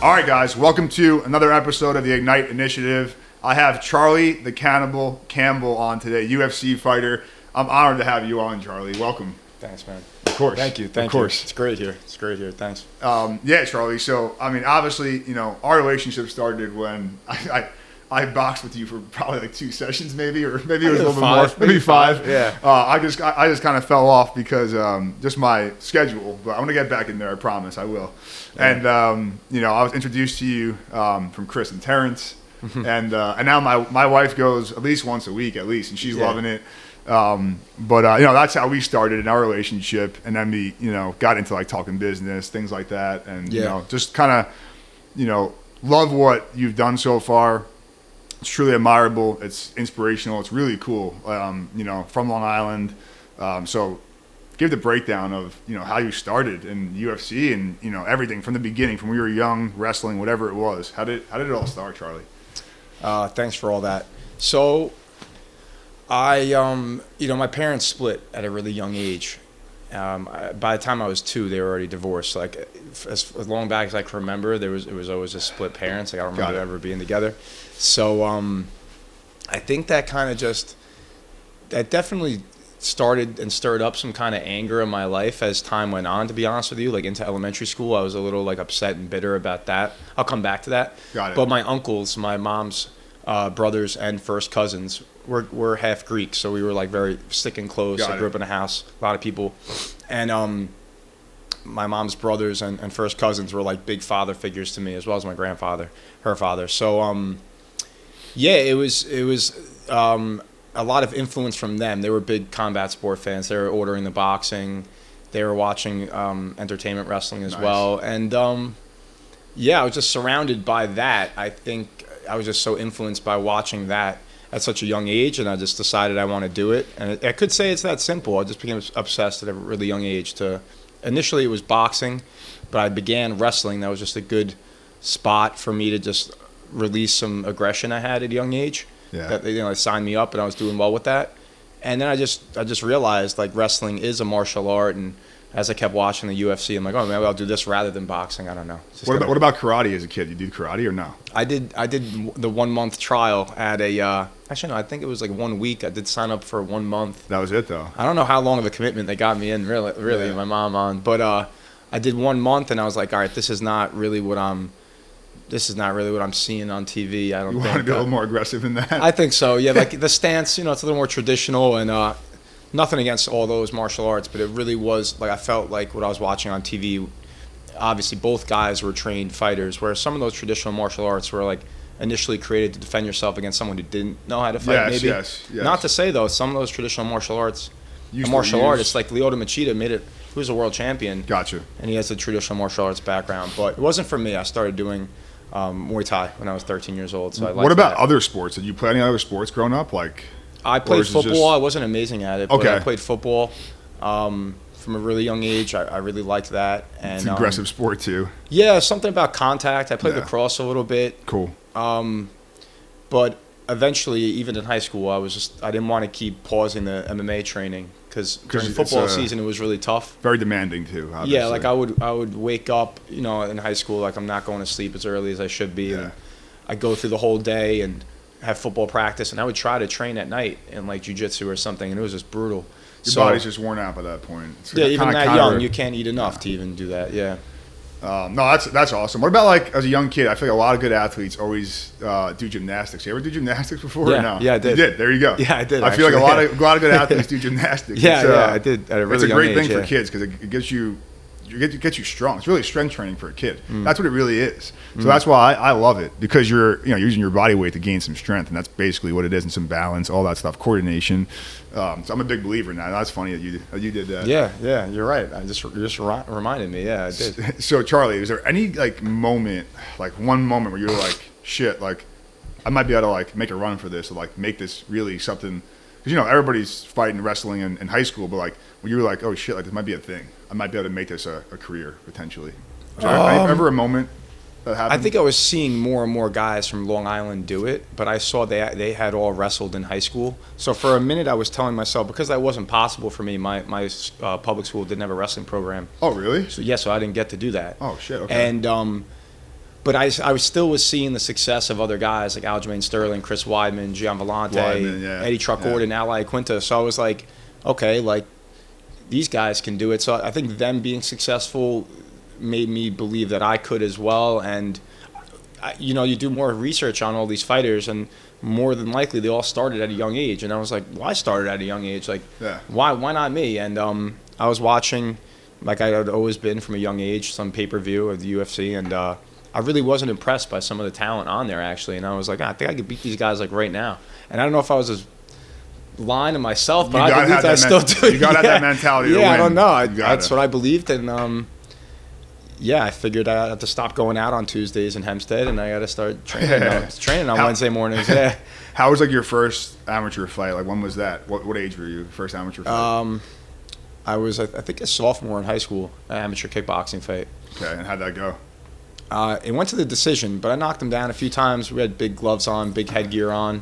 All right, guys, welcome to another episode of the Ignite Initiative. I have Charlie the Cannibal Campbell on today, UFC fighter. I'm honored to have you on, Charlie. Welcome. Thanks, man. Of course. Thank you. Of course. It's great here. Thanks. Yeah, Charlie. So, I mean, obviously, our relationship started when I boxed with you for probably like 2 sessions, maybe, or maybe it was a little bit more, maybe five. Yeah. I just kind of fell off because just my schedule. But I'm gonna get back in there. I promise, I will. Yeah. And I was introduced to you from Chris and Terrence, and now my wife goes at least once a week, at least, and she's loving it. But that's how we started in our relationship, and then we got into like talking business, things like that, and just kind of love what you've done so far. It's truly admirable. It's inspirational. It's really cool. From Long Island. So give the breakdown of, how you started in UFC and, everything from the beginning, from when you were young, wrestling, whatever it was. How did it all start, Charlie? Thanks for all that. So I, my parents split at a really young age. By the time I was 2, they were already divorced. Like as long back as I can remember, it was always a split parents. Like I don't remember ever being together. So I think that that definitely started and stirred up some kind of anger in my life as time went on, to be honest with you. Like into elementary school, I was a little like upset and bitter about that. I'll come back to that. Got it. But my uncles, my mom's brothers and first cousins were half Greek, so we were like very sticking close. I grew up in a house, a lot of people. And my mom's brothers and first cousins were like big father figures to me, as well as my grandfather, her father. So it was a lot of influence from them. They were big combat sport fans. They were ordering the boxing. They were watching entertainment wrestling as well. And I was just surrounded by that. I think I was just so influenced by watching that at such a young age, and I just decided I want to do it. And I could say it's that simple. I just became obsessed at a really young age. Initially, it was boxing, but I began wrestling. That was just a good spot for me to just release some aggression I had at a young age. Yeah. That they signed me up, and I was doing well with that. And then I just realized like wrestling is a martial art, and as I kept watching the UFC, I'm like, oh, maybe I'll do this rather than boxing. I don't know. What about karate as a kid? You did karate or no? I did the 1 month trial at a actually no, I think it was like 1 week. I did sign up for 1 month. That was it though. I don't know how long of a commitment they got me in, really, my mom on. But I did 1 month, and I was like, all right, this is not really what I'm seeing on TV. I don't think. You want to be a little more aggressive in that? I think so, yeah. Like the stance, it's a little more traditional, and nothing against all those martial arts, but it really was like I felt like what I was watching on TV. Obviously, both guys were trained fighters, where some of those traditional martial arts were like initially created to defend yourself against someone who didn't know how to fight. Yes. Not to say though, some of those traditional martial arts, artists like Lyoto Machida he was a world champion. Gotcha. And he has a traditional martial arts background, but it wasn't for me. I started doing Muay Thai when I was 13 years old. So I liked What about that. other sports? Did you play any other sports growing up? Like I played football. I wasn't amazing at it, but okay. I played football from a really young age. I really liked that. And it's an aggressive sport too. Yeah, something about contact. I played lacrosse a little bit. Cool. But eventually, even in high school, I didn't want to keep pausing the MMA training because during football season it was really tough. Very demanding too. Obviously. Yeah, like I would wake up, in high school, like I'm not going to sleep as early as I should be, and I go through the whole day and have football practice, and I would try to train at night in like jiu-jitsu or something, and it was just brutal. Your body's just worn out by that point. It's even that young, you can't eat enough to even do that. Yeah. No, that's awesome. What about like as a young kid? I feel like a lot of good athletes always do gymnastics. You ever do gymnastics before? Yeah, or no? Yeah, I did. You did. There you go. Yeah, I did. I feel like a lot of good athletes do gymnastics. I did. At a really it's a young great age, thing for kids because it gets you strong. It's really strength training for a kid. That's what it really is. So that's why I love it, because you're using your body weight to gain some strength, and that's basically what it is, and some balance, all that stuff, coordination. So I'm a big believer in that. That's funny that you did that. Yeah, you're right. You just reminded me. Yeah, I did. So Charlie, is there any like moment, like one moment where you're like, shit, like I might be able to like make a run for this, or like make this really something? Because everybody's fighting wrestling in high school, but like when you were like, oh shit, like this might be a thing. I might be able to make this a career potentially. Was there ever a moment that happened? I think I was seeing more and more guys from Long Island do it, but I saw they had all wrestled in high school. So for a minute, I was telling myself, because that wasn't possible for me, my public school didn't have a wrestling program. Oh really? So I didn't get to do that. Oh shit. Okay. And But I still was seeing the success of other guys like Aljamain Sterling, Chris Weidman, Gian Vellante, Eddie Truck Gordon, Ali Quinta. So I was like, okay, like these guys can do it. So I think them being successful made me believe that I could as well. And you do more research on all these fighters, and more than likely they all started at a young age. And I was like, well, I started at a young age. Like, why not me? And I was watching, like I had always been from a young age, some pay-per-view of the UFC, and I really wasn't impressed by some of the talent on there, actually. And I was like, I think I could beat these guys like right now. And I don't know if I was just lying to myself, but I believe I still do. You got to have that mentality to win. I don't know. That's what I believed. And I figured I had to stop going out on Tuesdays in Hempstead, and I got to start training on Wednesday mornings. Yeah. How was like your first amateur fight? Like, when was that? What age were you? First amateur fight? I was, I think, a sophomore in high school, an amateur kickboxing fight. Okay, and how'd that go? It went to the decision, but I knocked him down a few times. We had big gloves on, big headgear on,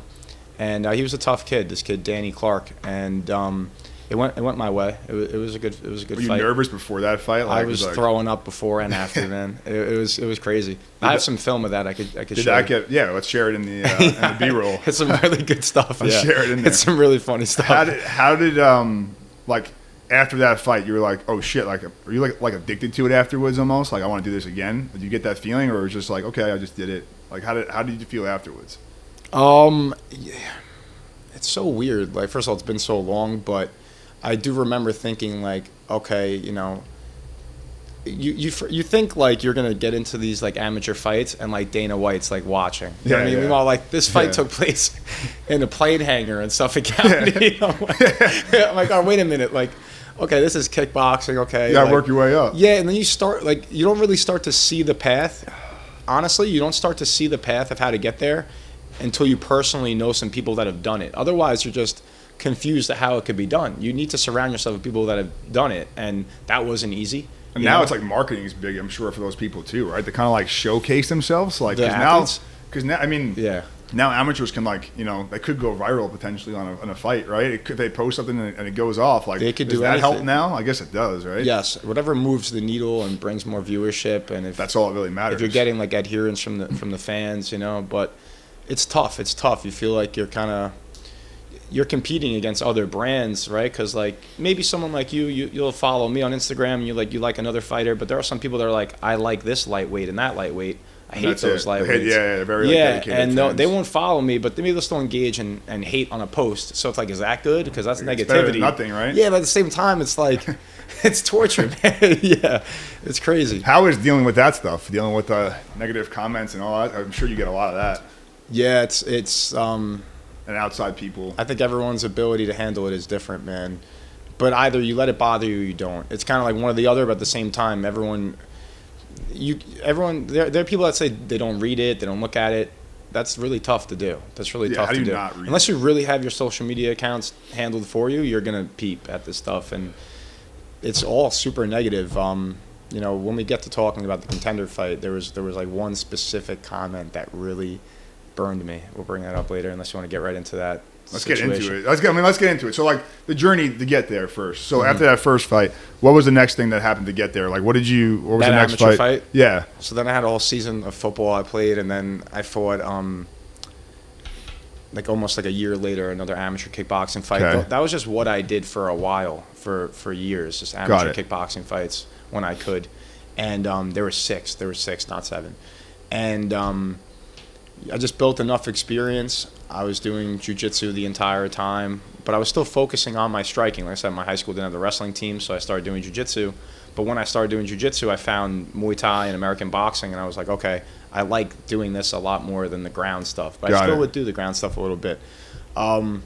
and he was a tough kid. This kid, Danny Clark, and it went my way. It was a good fight. Were you nervous before that fight? Like, I was throwing up before and after. Man, it was crazy. I have some film of that. I could. Did that get? Yeah, let's share it in the in the B-roll. It's some really good stuff. Let's share it in there. It's some really funny stuff. How did like, after that fight, you were like, oh shit, like, are you like addicted to it afterwards almost? Like, I want to do this again? Did you get that feeling, or it was just like, okay, I just did it? Like, how did you feel afterwards? Yeah. It's so weird. Like, first of all, it's been so long, but I do remember thinking like, okay, you think like you're gonna get into these like amateur fights and like Dana White's like watching. You know what I mean? Meanwhile, like this fight took place in a plane hangar in Suffolk County. I'm like, oh, wait a minute, like, okay, this is kickboxing. Okay, you gotta work your way up. Yeah, and then you start like, you don't really start to see the path. Honestly, you don't start to see the path of how to get there until you personally know some people that have done it. Otherwise, you're just confused at how it could be done. You need to surround yourself with people that have done it, and that wasn't easy. And now it's like marketing is big, I'm sure, for those people too, right? They kind of like showcase themselves, like, because now I mean, now amateurs can, like, they could go viral potentially on a fight, right? If they post something and it goes off, like, they could does do that anything. Help now? I guess it does, right? Yes, whatever moves the needle and brings more viewership, and if that's all that really matters. If you're getting like adherence from the fans, but it's tough. It's tough. You feel like you're competing against other brands, right? Because like maybe someone like you'll follow me on Instagram and you like another fighter, but there are some people that are like, I like this lightweight and that lightweight. I hate those lightweights. Yeah, very dedicated and fans. They won't follow me, but maybe they'll still engage and hate on a post. So it's like, is that good? Because that's negativity. Better than nothing, right? Yeah, but at the same time, it's like it's torture, man. Yeah, it's crazy. How is dealing with that stuff? Dealing with negative comments and all that? I'm sure you get a lot of that. Yeah, it's and outside people. I think everyone's ability to handle it is different, man. But either you let it bother you or you don't. It's kind of like one or the other, but at the same time, there are people that say they don't read it, they don't look at it. That's really tough to do. That's really tough to do. Not read Unless you really have your social media accounts handled for you, you're gonna peep at this stuff, and it's all super negative. When we get to talking about the Contender fight, there was like one specific comment that really burned me. We'll bring that up later, unless you want to get right into that. Let's get into it. Let's get into it. So, like, the journey to get there first. So, after that first fight, what was the next thing that happened to get there? Like, what was the next fight? Yeah. So then I had a whole season of football I played, and then I fought, like almost like a year later, another amateur kickboxing fight. Okay. That was just what I did for a while, for years, just amateur kickboxing fights when I could. And there were six, not seven. And I just built enough experience. I was doing jiu-jitsu the entire time, but I was still focusing on my striking. Like I said, my high school didn't have the wrestling team, so I started doing jiu-jitsu. But when I started doing jiu-jitsu, I found Muay Thai and American boxing, and I was like, okay, I like doing this a lot more than the ground stuff. But I still would do the ground stuff a little bit. But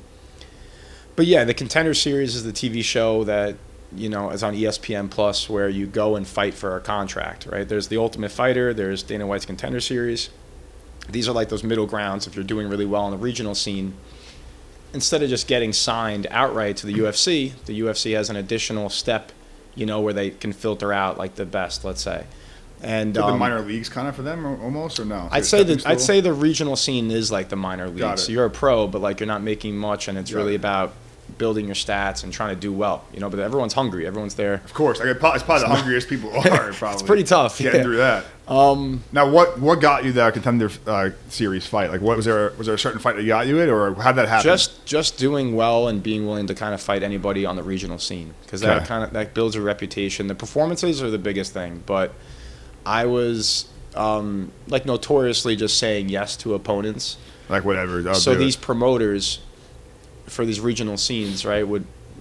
yeah, the Contender Series is the TV show that, is on ESPN Plus, where you go and fight for a contract, right? There's The Ultimate Fighter, there's Dana White's Contender Series. These are like those middle grounds. If you're doing really well in the regional scene, instead of just getting signed outright to the UFC has an additional step, where they can filter out like the best, let's say. And the minor leagues kind of for them almost, or no? I'd say the regional scene is like the minor leagues. So you're a pro, but like you're not making much, and it's really about building your stats and trying to do well, but everyone's hungry. Everyone's there. Of course. It's probably the hungriest people are, probably. It's pretty tough. Getting through that. Now, what got you that contender series fight? Like, was there a certain fight that got you it, or how'd that happen? Just doing well and being willing to kind of fight anybody on the regional scene, because that builds a reputation. The performances are the biggest thing, but I was notoriously just saying yes to opponents. Like whatever. So these promoters for these regional scenes, right,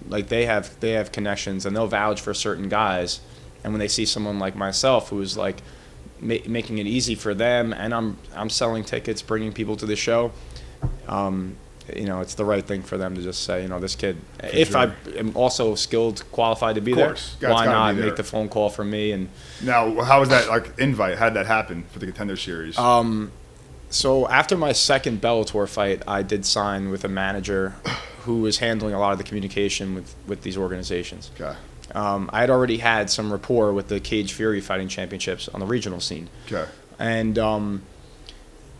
they have connections and they'll vouch for certain guys, and when they see someone like myself who's like making it easy for them, and I'm selling tickets, bringing people to the show, it's the right thing for them to just say, this kid, if I am also skilled, qualified to be there, why not make the phone call for me? And now, how was that invite? How did that happen for the contender series? So after my second Bellator fight, I did sign with a manager who was handling a lot of the communication with these organizations. Okay. I had already had some rapport with the Cage Fury Fighting Championships on the regional scene. Okay. And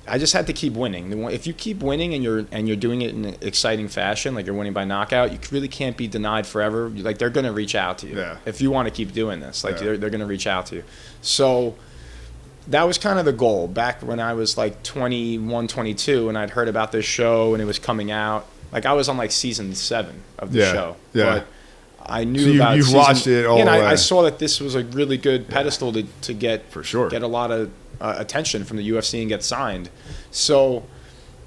I just had to keep winning. If you keep winning and you're doing it in an exciting fashion, like you're winning by knockout, you really can't be denied forever. Like, they're going to reach out to you. Yeah. If you want to keep doing this. They're going to reach out to you. So that was kind of the goal back when I was like 21, 22, and I'd heard about this show and it was coming out. Like, I was on like season 7 of the show. Yeah. But I knew about you've watched it all. And I saw that this was a really good pedestal to get for sure, get a lot of attention from the UFC and get signed. So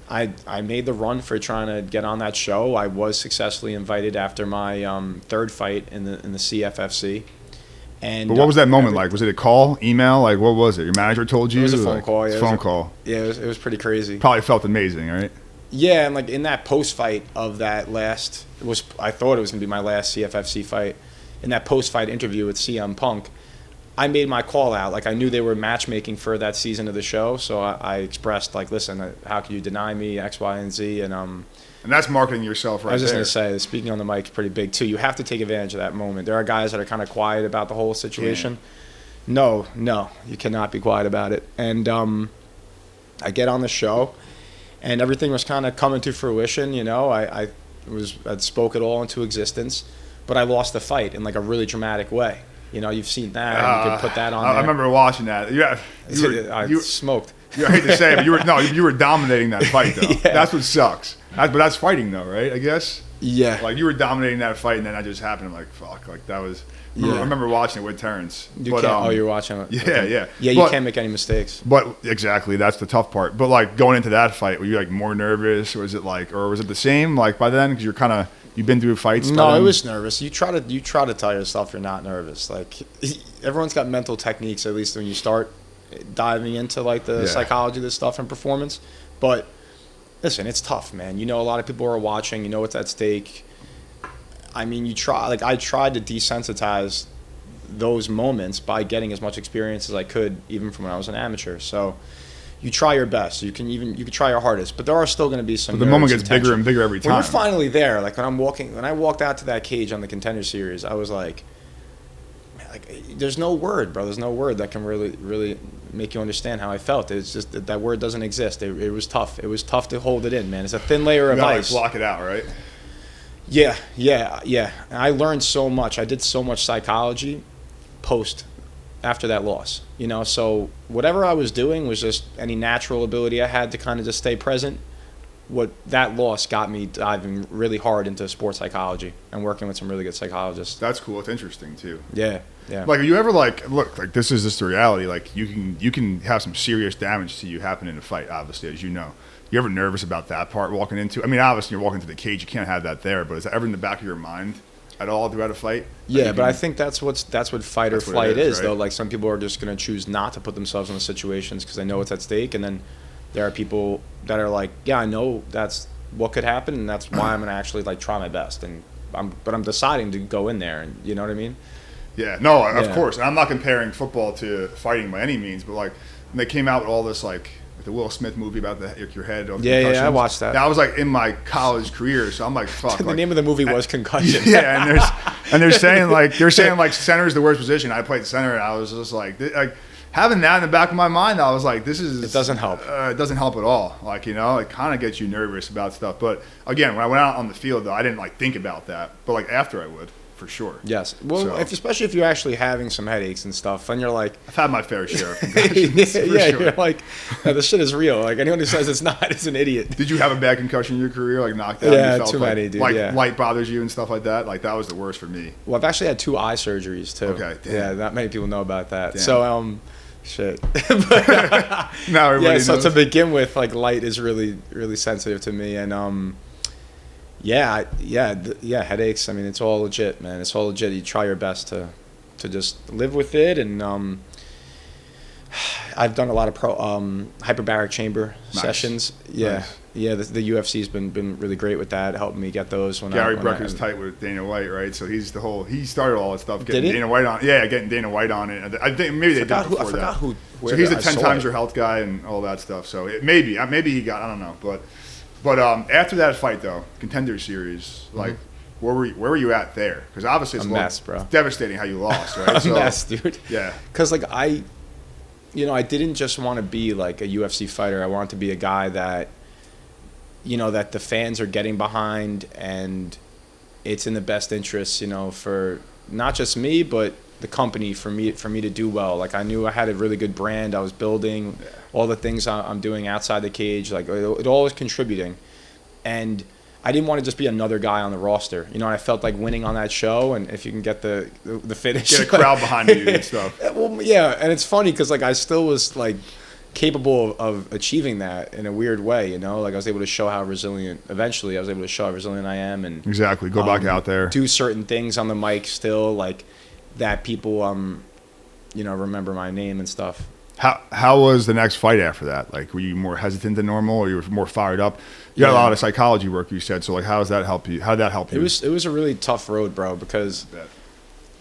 I made the run for trying to get on that show. I was successfully invited after my third fight in the CFFC. And but what was that moment like? Was it a call, email? Like, what was it? Your manager told you? It was a phone call. Yeah, phone call. Yeah, it was pretty crazy. Probably felt amazing, right? Yeah, and like in that post fight of that I thought it was gonna be my last CFFC fight. In that post fight interview with CM Punk, I made my call out. Like, I knew they were matchmaking for that season of the show, so I expressed like, listen, how can you deny me X, Y, and Z, and that's marketing yourself right there. I was just going to say, speaking on the mic is pretty big, too. You have to take advantage of that moment. There are guys that are kind of quiet about the whole situation. Yeah. No, you cannot be quiet about it. And I get on the show, and everything was kind of coming to fruition, I spoke it all into existence, but I lost the fight in like a really dramatic way. You've seen that. You can put that on there. I remember watching that. Yeah, you smoked. I hate to say it, but you were dominating that fight, though. Yeah. That's what sucks. But that's fighting, though, right? I guess. Yeah. Like, you were dominating that fight, and then that just happened. I'm like, fuck. Like, that was. I remember watching it with Terrence. You were watching it. Yeah, okay. Yeah. Yeah, you can't make any mistakes. But exactly, that's the tough part. But like, going into that fight, were you like more nervous, or was it the same? Like, by then, because you've been through fights. No, I was nervous. You try to tell yourself you're not nervous. Like, everyone's got mental techniques, at least when you start diving into like the psychology of this stuff and performance. But listen, it's tough, man. A lot of people are watching. What's at stake. I mean, I tried to desensitize those moments by getting as much experience as I could, even from when I was an amateur. So you try your best. You can try your hardest, but there are still going to be some. But the moment gets bigger and bigger every time. When you're finally there, like when I walked out to that cage on the Contender Series, I was like, there's no word, bro. There's no word that can really make you understand how I felt. It's just that word doesn't exist. It was tough. It was tough to hold it in, man. It's a thin layer of ice. Block it out, right? Yeah. And I learned so much. I did so much psychology after that loss. So whatever I was doing was just any natural ability I had to kind of just stay present. What that loss got me diving really hard into sports psychology and working with some really good psychologists. That's cool. It's interesting too. Yeah. Like, are you ever look, this is just the reality. Like, you can have some serious damage to you happen in a fight, obviously, as you know. You ever nervous about that part walking into? I mean, obviously you're walking into the cage, you can't have that there, but is that ever in the back of your mind at all throughout a fight? Yeah, but I think that's what fight or flight is, right? Though. Like, some people are just going to choose not to put themselves in the situations because they know what's at stake, and then there are people that are like, yeah, I know that's what could happen, and that's why I'm going to actually like try my best, but I'm deciding to go in there, and you know what I mean? Yeah, no, of course. And I'm not comparing football to fighting by any means, but like when they came out with all this like the Will Smith movie about your head. Yeah, I watched that. That was like in my college career, so I'm like, fuck. The name of the movie was Concussion. Yeah, and they're saying like center's the worst position. I played center, and I was just like having that in the back of my mind, I was like, this is... It doesn't help. It doesn't help at all. Like, you know, it kind of gets you nervous about stuff. But again, when I went out on the field, though, I didn't like think about that. But like after I would. For sure. Yes. Well, especially if you're actually having some headaches and stuff, and you're like, I've had my fair share of concussions. Yeah, sure. You're like, no, this shit is real. Like anyone who says it's not is an idiot. Did you have a bad concussion in your career, like knocked out? Yeah, you felt too like, many, dude. Like yeah. light bothers you and stuff like that. Like that was the worst for me. Well, I've actually had 2 eye surgeries too. Okay. Damn. Yeah, not many people know about that. Damn. So shit. Now everybody knows. So to begin with, like light is really, really sensitive to me, and headaches. I mean, it's all legit, man. It's all legit. You try your best to just live with it, and I've done a lot of hyperbaric chamber sessions. Yeah, nice. Yeah. The UFC's been really great with that, helping me get those. Gary Brucker's tight with Dana White, right? So he started all that stuff, getting Did he? Dana White on. Yeah, getting Dana White on it. I think maybe they did before that. I forgot who. So he's a 10 times your health guy and all that stuff. So maybe he got, I don't know, but after that fight though, Contender Series, like where were you at there? Because obviously it's a mess, bro. It's devastating how you lost, right? A mess, dude. Yeah. Because like I didn't just want to be like a UFC fighter. I wanted to be a guy that, that the fans are getting behind, and it's in the best interest, for not just me but the company, for me to do well. Like I knew I had a really good brand I was building, all the things I'm doing outside the cage, like it all was contributing, and I didn't want to just be another guy on the roster. And I felt like winning on that show, and if you can get the finish, get a crowd behind you and stuff. Well, yeah, and it's funny because like I still was like capable of achieving that in a weird way. Like I was able to show how resilient. Eventually, I was able to show how resilient I am, and exactly go back out there, do certain things on the mic still, like that people remember my name and stuff. How was the next fight after that? Like, were you more hesitant than normal, or you were more fired up? You got a lot of psychology work, you said. So, like, how does that help you? How did that help you? It was a really tough road, bro, because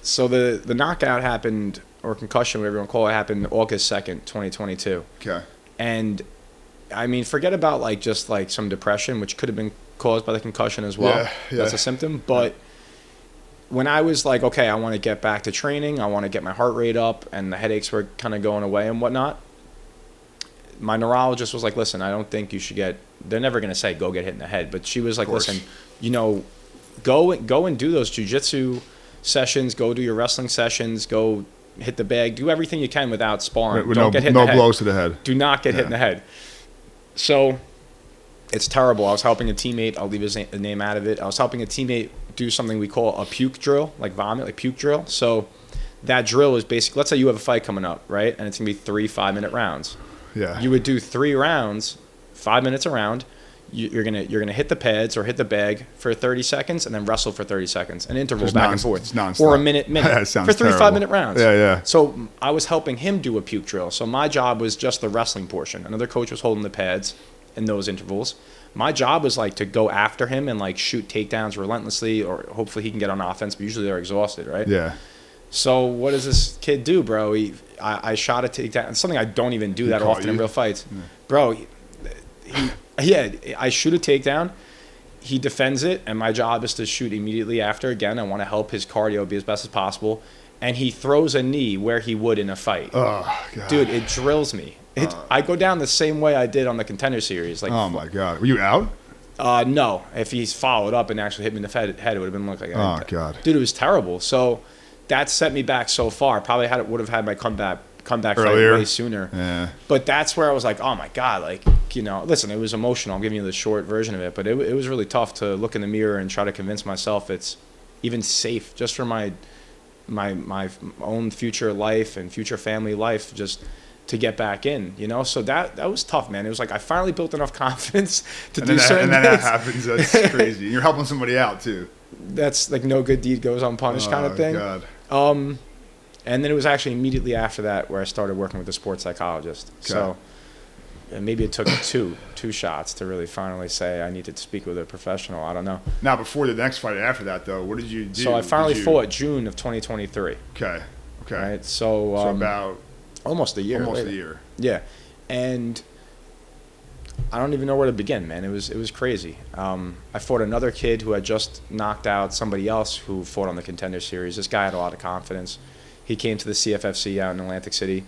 so the knockout happened, or concussion, whatever you want to call it, happened August 2nd, 2022. Okay. And I mean, forget about like just like some depression, which could have been caused by the concussion as well. Yeah. That's a symptom, but when I was like, okay, I want to get back to training, I want to get my heart rate up, and the headaches were kind of going away and whatnot, my neurologist was like, listen, I don't think you should they're never going to say go get hit in the head, but she was like, listen, go and do those jiu-jitsu sessions, go do your wrestling sessions, go hit the bag, do everything you can without sparring. Don't get hit in the head. No blows to the head. Do not get hit in the head. So it's terrible. I was helping a teammate, I'll leave his name out of it. I was helping a teammate do something we call a puke drill, like vomit, like puke drill. So that drill is basically, let's say you have a fight coming up, right? And it's going to be 3 5-minute rounds. Yeah. You would do 3 rounds, 5 minutes a round. You're gonna hit the pads or hit the bag for 30 seconds and then wrestle for 30 seconds, and intervals back and forth. It's nonstop. Or a minute That sounds for 3 terrible. 5-minute rounds. Yeah. So I was helping him do a puke drill. So my job was just the wrestling portion. Another coach was holding the pads in those intervals. My job was like to go after him and like shoot takedowns relentlessly, or hopefully he can get on offense, but usually they're exhausted, right? Yeah. So what does this kid do, bro? I shot a takedown. It's something I don't even do that often in real fights. Yeah. Bro, I shoot a takedown. He defends it, and my job is to shoot immediately after. Again, I want to help his cardio be as best as possible. And he throws a knee where he would in a fight. Oh, God. Dude, it drills me. I go down the same way I did on the Contender Series. Like, oh, my God. Were you out? No. If he's followed up and actually hit me in the head, it would have been like, oh, God. Dude, it was terrible. So that set me back so far. Probably would have had my comeback fight way sooner. Yeah. But that's where I was like, oh my God, like, listen, it was emotional. I'm giving you the short version of it, but it was really tough to look in the mirror and try to convince myself it's even safe just for my own future life and future family life, just to get back in, So that was tough, man. It was like I finally built enough confidence to do certain things. And then that happens. That's crazy. You're helping somebody out too. That's like no good deed goes unpunished kind of thing. God. And then it was actually immediately after that where I started working with a sports psychologist. Okay. So maybe it took two shots to really finally say I need to speak with a professional. I don't know. Now, before the next fight after that, though, what did you do? So I finally fought June of 2023. Okay. Right. So about almost a year. Almost a year. Yeah, and I don't even know where to begin, man. It was crazy. I fought another kid who had just knocked out somebody else who fought on the Contender Series. This guy had a lot of confidence. He came to the CFFC out in Atlantic City,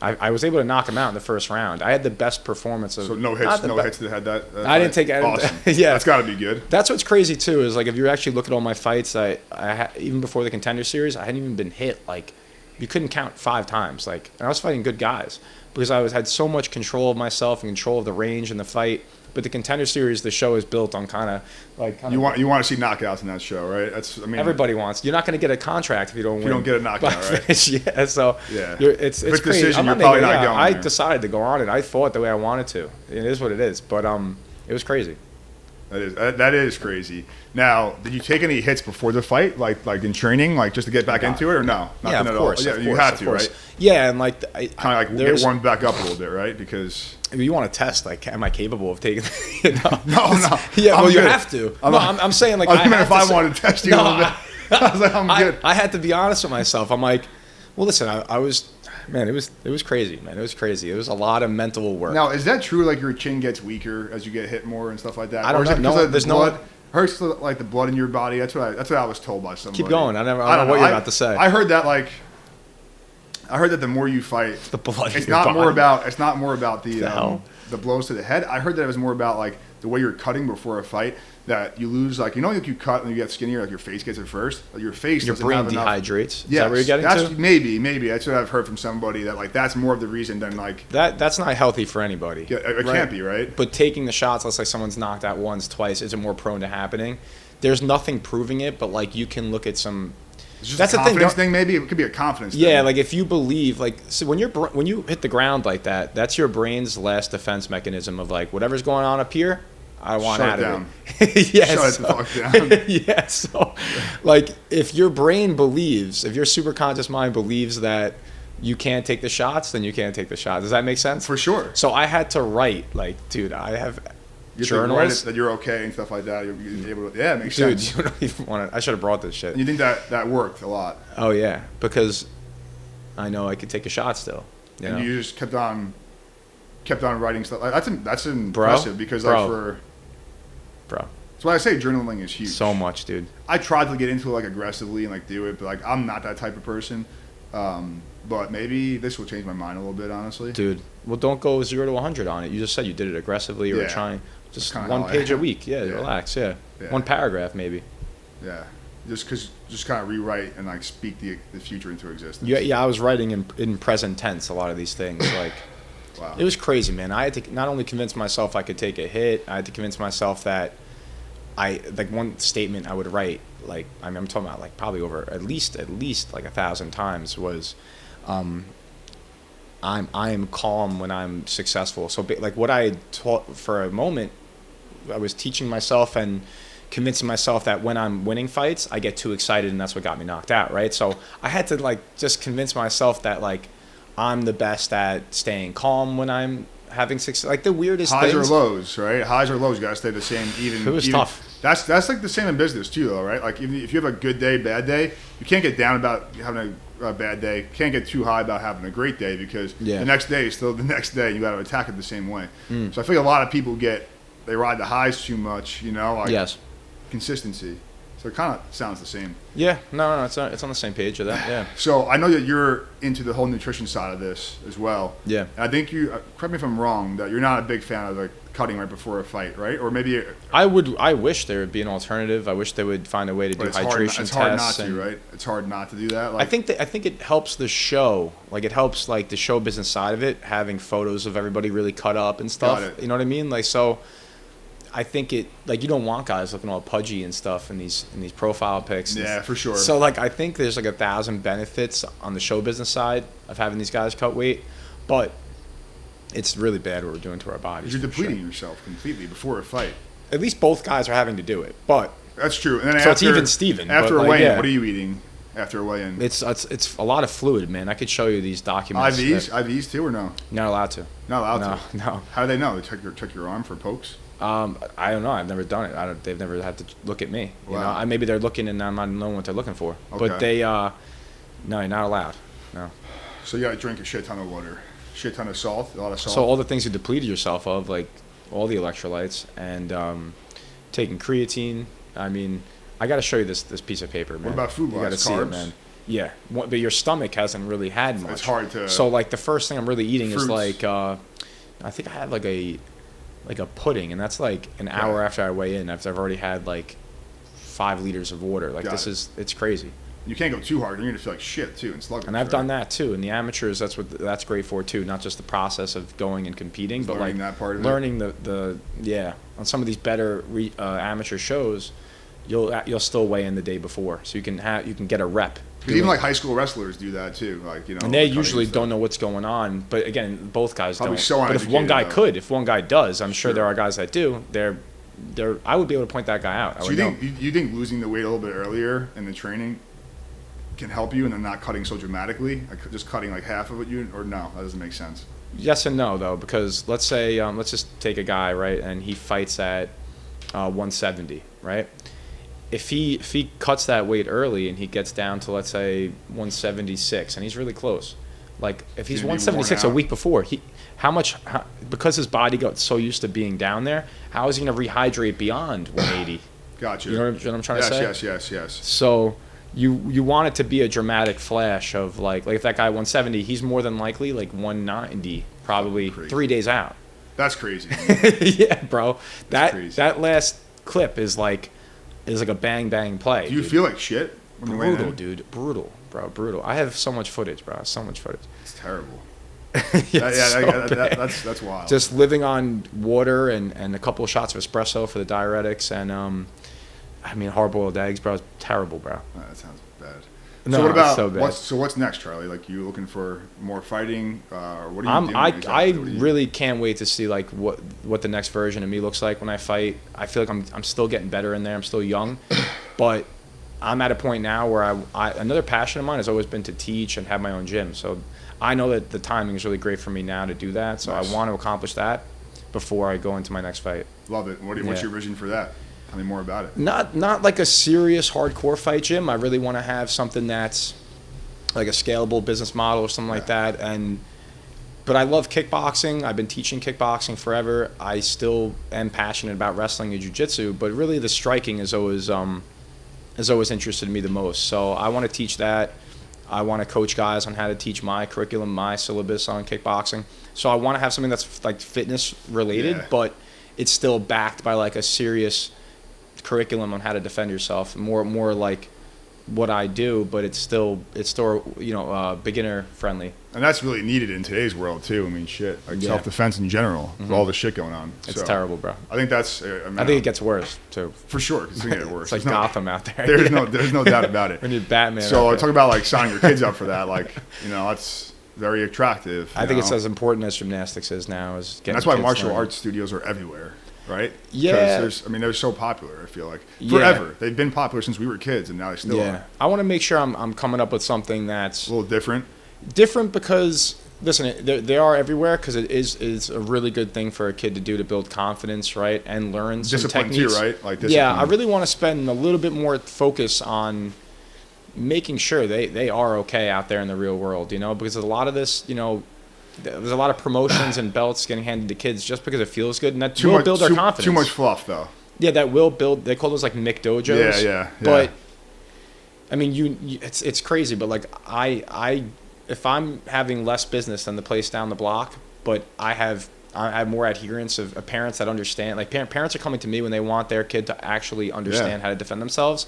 I was able to knock him out in the first round. I had the best performance of. So no hits that had that. I didn't take it. Awesome. Yeah, that's got to be good. That's what's crazy too. Is like if you actually look at all my fights, even before the Contender Series, I hadn't even been hit. Like you couldn't count 5 times. Like, and I was fighting good guys because I had so much control of myself and control of the range in the fight. But the Contender Series, the show is built on kind of like you want to see knockouts in that show, right? Everybody wants. You're not going to get a contract if you don't win. You don't get a knockout, right? Yeah, so yeah, it's crazy. Decision, you're probably not going. I decided to go on it. I fought the way I wanted to. It is what it is. But it was crazy. That is crazy. Now, did you take any hits before the fight, like in training, like just to get back into it, or no? Yeah, of course. Yeah, you had to, right? Yeah, and like kind of like get warmed back up a little bit, right? Because you want to test, like, am I capable of taking? No. Yeah, well, you have to. I'm saying like. If I wanted to test you a little bit, I was like, I'm good. I had to be honest with myself. I'm like, well, listen, I was. Man, it was crazy, man. It was crazy. It was a lot of mental work. Now, is that true? Like your chin gets weaker as you get hit more and stuff like that. I don't know. No, there's blood, hurts like the blood in your body. That's what I was told by somebody. Keep going. I don't know what you're about to say. I heard that the more you fight, the blood. It's not more about the blows to the head. I heard that it was more about like the way you're cutting before a fight. That you lose, like, like you cut and you get skinnier, like your face gets it first. Like your face, your brain dehydrates. Yeah, is that what you're getting to? Maybe that's what I've heard from somebody that like that's more of the reason than like that's not healthy for anybody. Yeah, it can't be, right? But taking the shots, let's say someone's knocked out once, twice, is it more prone to happening? There's nothing proving it, but like you can look at some. That's a confidence thing. Maybe it could be a confidence thing. Yeah, like if you believe, like, so when you hit the ground like that, that's your brain's last defense mechanism of like whatever's going on up here. I want out of it. Yeah, shut the fuck down. Yeah, so like if your brain believes, if your superconscious mind believes that you can't take the shots, then you can't take the shots. Does that make sense? For sure. So I had to write, like, dude, I have journals that you're okay and stuff like that. You're able to, yeah, it makes sense. Dude, you don't even want to. I should have brought this shit. You think that worked a lot? Oh yeah, because I know I could take a shot still. You just kept on writing stuff. That's impressive because like Bro. That's why I say journaling is huge. So much, dude. I tried to get into it like aggressively and like do it, but like I'm not that type of person. But maybe this will change my mind a little bit, honestly. Dude, well, don't go 0 to 100 on it. You just said you did it aggressively or trying. Just one page a week. Yeah, relax. Yeah. One paragraph maybe. Yeah. Just kind of rewrite and like speak the future into existence. Yeah. I was writing in present tense a lot of these things. Like, wow. It was crazy, man. I had to not only convince myself I could take a hit, I had to convince myself that one statement I would write, like, I'm talking about like probably over at least like 1,000 times was, I am calm when I'm successful. So like what I taught for a moment, I was teaching myself and convincing myself that when I'm winning fights, I get too excited and that's what got me knocked out, right? So I had to like just convince myself that like I'm the best at staying calm when I'm having success. Like the weirdest highs things. Or lows, right? Highs or lows, you gotta stay the same. Even it was tough. That's like the same in business too, though, right? Like even if you have a good day, bad day, you can't get down about having a bad day. Can't get too high about having a great day because the next day is still the next day. You got to attack it the same way. So I think a lot of people they ride the highs too much, like consistency. So it kind of sounds the same. Yeah, no, it's on the same page of that. Yeah. So I know that you're into the whole nutrition side of this as well. Yeah. And I think you, correct me if I'm wrong, that you're not a big fan of like cutting right before a fight, right? Or maybe I wish there would be an alternative. I wish they would find a way to do hydration tests. It's hard not to, right? It's hard not to do that. Like, I think it helps the show. Like it helps like the show business side of it, having photos of everybody really cut up and stuff. You know what I mean? Like so. I think you don't want guys looking all pudgy and stuff in these profile pics. Yeah, for sure. So like I think there's like 1,000 benefits on the show business side of having these guys cut weight, but it's really bad what we're doing to our bodies. You're depleting yourself completely before a fight. At least both guys are having to do it, but that's true. And then so it's even Steven. After a weigh-in, what are you eating after a weigh-in? It's a lot of fluid, man. I could show you these documents. IVs too or no? Not allowed to. Not allowed to. No. How do they know? They check your arm for pokes. I don't know. I've never done it. They've never had to look at me. Wow. You know, maybe they're looking and I'm not knowing what they're looking for. Okay. But they, no, you're not allowed. No. So you got to drink a shit ton of water, shit ton of salt, a lot of salt. So all the things you depleted yourself of, like all the electrolytes and taking creatine. I mean, I got to show you this piece of paper, man. What about food? You got to see it, man. Yeah, but your stomach hasn't really had much. It's hard to. So like the first thing I'm really eating fruits. is like I think I had like a pudding, and that's like an hour after I weigh in. After I've already had like 5 liters of water. Like it's crazy. You can't go too hard. You're gonna feel like shit too and sluggish. And I've done that too. In the amateurs, that's great for too. Not just the process of going and competing, but learning like that part of learning the on some of these better amateur shows, you'll still weigh in the day before, so you can get a rep. Because even like high school wrestlers do that too, like and they usually don't know what's going on. But again, both guys Probably don't. So but if one guy though. if one guy does, I'm sure there are guys that do. I would be able to point that guy out. So you think losing the weight a little bit earlier in the training can help you, and then not cutting so dramatically, like just cutting like half of it, or no, that doesn't make sense. Yes and no though, because let's say let's just take a guy, right, and he fights at 170, right? If he cuts that weight early and he gets down to, let's say, 176, and he's really close, like if he's 176 a week before, because his body got so used to being down there, how is he going to rehydrate beyond 180? Gotcha. You know what I'm trying to say? Yes. So you want it to be a dramatic flash of like if that guy 170, he's more than likely like 190 probably 3 days out. That's crazy. Yeah, bro. That last clip is like a bang play. Do you feel like shit? Brutal, dude. Brutal, bro. Brutal. I have so much footage, bro. So much footage. It's terrible. That's wild. Just living on water and a couple of shots of espresso for the diuretics, and hard-boiled eggs, bro. It's terrible, bro. That sounds bad. No, so what about so bad. What's next, Charlie? Like, you looking for more fighting, or what are you doing? I really can't wait to see like what the next version of me looks like when I fight. I feel like I'm still getting better in there. I'm still young, but I'm at a point now where another passion of mine has always been to teach and have my own gym. So I know that the timing is really great for me now to do that. So nice. I want to accomplish that before I go into my next fight. Love it. What's your vision for that? Tell me more about it. Not like a serious hardcore fight gym. I really want to have something that's like a scalable business model or something like that. But I love kickboxing. I've been teaching kickboxing forever. I still am passionate about wrestling and jiu-jitsu, but really the striking is always interested me the most. So I want to teach that. I want to coach guys on how to teach my curriculum, my syllabus on kickboxing. So I want to have something that's like fitness related, but it's still backed by like a serious curriculum on how to defend yourself, more like what I do, but it's still beginner friendly. And that's really needed in today's world too. I mean, shit, like self-defense in general, with all the shit going on. It's terrible, bro. I think that's. I think it gets worse too. For sure, it's gonna get worse. It's like Gotham out there. There's no doubt about it. We need Batman. So talk about like signing your kids up for that. Like, that's very attractive. I think it's as important as gymnastics is now. That's why martial arts studios are everywhere. Right? Yeah. They're so popular, I feel like. Forever. Yeah. They've been popular since we were kids, and now they still are. I want to make sure I'm coming up with something that's a little different. Different because, listen, they are everywhere because it is a really good thing for a kid to do to build confidence, right? And learn some techniques. Discipline too, right? Like discipline. Yeah, I really want to spend a little bit more focus on making sure they are okay out there in the real world, because a lot of this, there's a lot of promotions and belts getting handed to kids just because it feels good, and that will build their confidence. Too much fluff, though. Yeah, that will build. They call those like Mick dojos. Yeah. But I mean, it's crazy. But like if I'm having less business than the place down the block, but I have more adherence of parents that understand. Like parents are coming to me when they want their kid to actually understand how to defend themselves.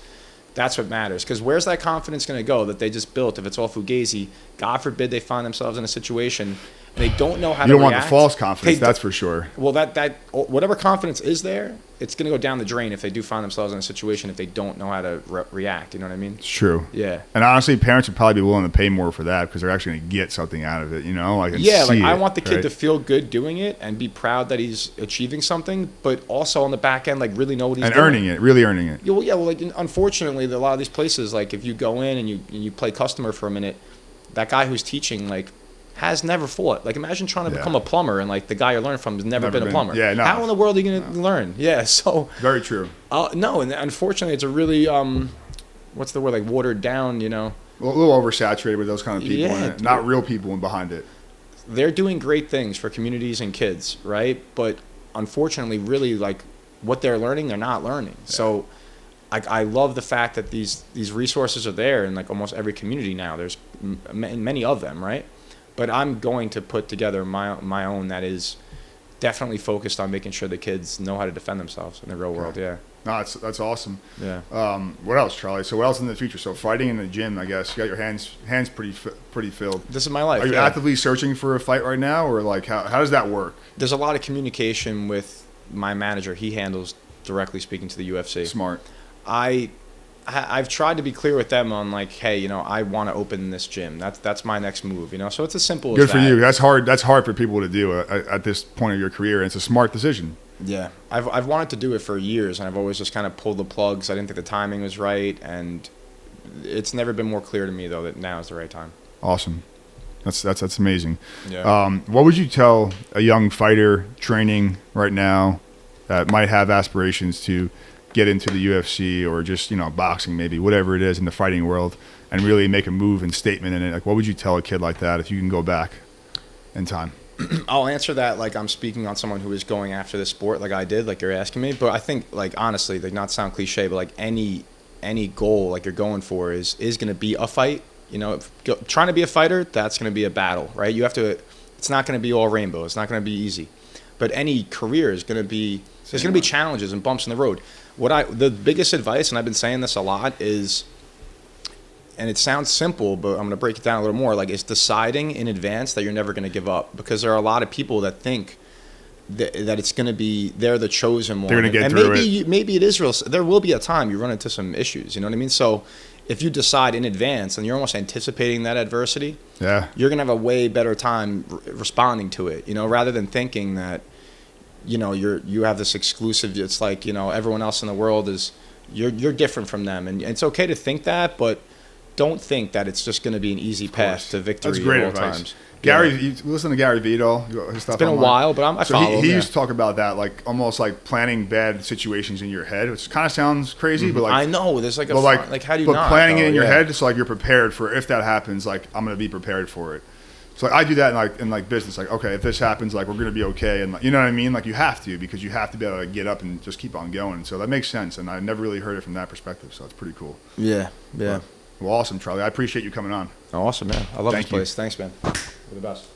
That's what matters, because where's that confidence going to go that they just built if it's all fugazi? God forbid they find themselves in a situation and they don't know how to react. You don't want the false confidence, that's for sure. Well, that whatever confidence is there, it's going to go down the drain if they do find themselves in a situation if they don't know how to react. You know what I mean? It's true. Yeah. And honestly, parents would probably be willing to pay more for that because they're actually going to get something out of it, I want the kid to feel good doing it and be proud that he's achieving something, but also on the back end, like really know what he's doing. And really earning it. Unfortunately, a lot of these places, like if you go in and you play customer for a minute, that guy who's teaching, like, has never fought. Like, imagine trying to become a plumber and like the guy you're learning from has never been a plumber. Yeah, no. How in the world are you going to learn? Yeah, so very true. No, and unfortunately, it's a really what's the word, like watered down, a little oversaturated with those kind of people in it. Not real people behind it. They're doing great things for communities and kids, right? But unfortunately, really, like what they're learning, they're not learning. So I love the fact that these resources are there in like almost every community now. There's many of them, right? But I'm going to put together my own that is definitely focused on making sure the kids know how to defend themselves in the real world. Yeah. No, that's awesome. Yeah. What else, Charlie? So what else in the future? So fighting in the gym, I guess. You got your hands pretty filled. This is my life. Are you actively searching for a fight right now, or like how does that work? There's a lot of communication with my manager. He handles directly speaking to the UFC. Smart. I've tried to be clear with them on like, hey, you know, I want to open this gym. That's my next move, you know. So it's as simple as that. Good for you. That's hard. That's hard for people to do at this point of your career, and it's a smart decision. Yeah, I've wanted to do it for years, and I've always just kind of pulled the plugs. I didn't think the timing was right, and it's never been more clear to me though that now is the right time. Awesome. That's amazing. Yeah. What would you tell a young fighter training right now that might have aspirations to get into the UFC or just, you know, boxing, maybe whatever it is in the fighting world, and really make a move and statement in it? Like, what would you tell a kid like that if you can go back in time? I'll answer that like I'm speaking on someone who is going after this sport, like I did, like you're asking me. But I think, like, honestly, like, not sound cliche, but like any goal like you're going for is going to be a fight. You know, trying to be a fighter, that's going to be a battle, right? You have to. It's not going to be all rainbow. It's not going to be easy. But any career is going to be. There's going to be challenges and bumps in the road. The biggest advice, and I've been saying this a lot, is, and it sounds simple, but I'm going to break it down a little more, like, it's deciding in advance that you're never going to give up, because there are a lot of people that think that it's going to be, they're the chosen one. They're going to get through it. Maybe it is real. There will be a time you run into some issues, you know what I mean? So if you decide in advance and you're almost anticipating that adversity, yeah, you're going to have a way better time responding to it, you know, rather than thinking that, you know, you have this exclusive, it's like, you know, everyone else in the world is, you're different from them. And it's okay to think that, but don't think that it's just going to be an easy path to victory. That's great at all advice. Times. Gary, yeah. you listen to Gary Vee at all? It's been a while, but I follow him. He used to talk about that, like almost like planning bad situations in your head, which kind of sounds crazy, but like, I know there's like like how do you but not? But planning it in your head, so like you're prepared for if that happens. Like, I'm going to be prepared for it. So like, I do that in business. Like, okay, if this happens, like, we're going to be okay, and like, you know what I mean? Like, you have to, because you have to be able to get up and just keep on going. So that makes sense, and I never really heard it from that perspective. So it's pretty cool. Yeah. Well, awesome, Charlie. I appreciate you coming on. Awesome, man. I love this place. You. Thanks, man. You're the best.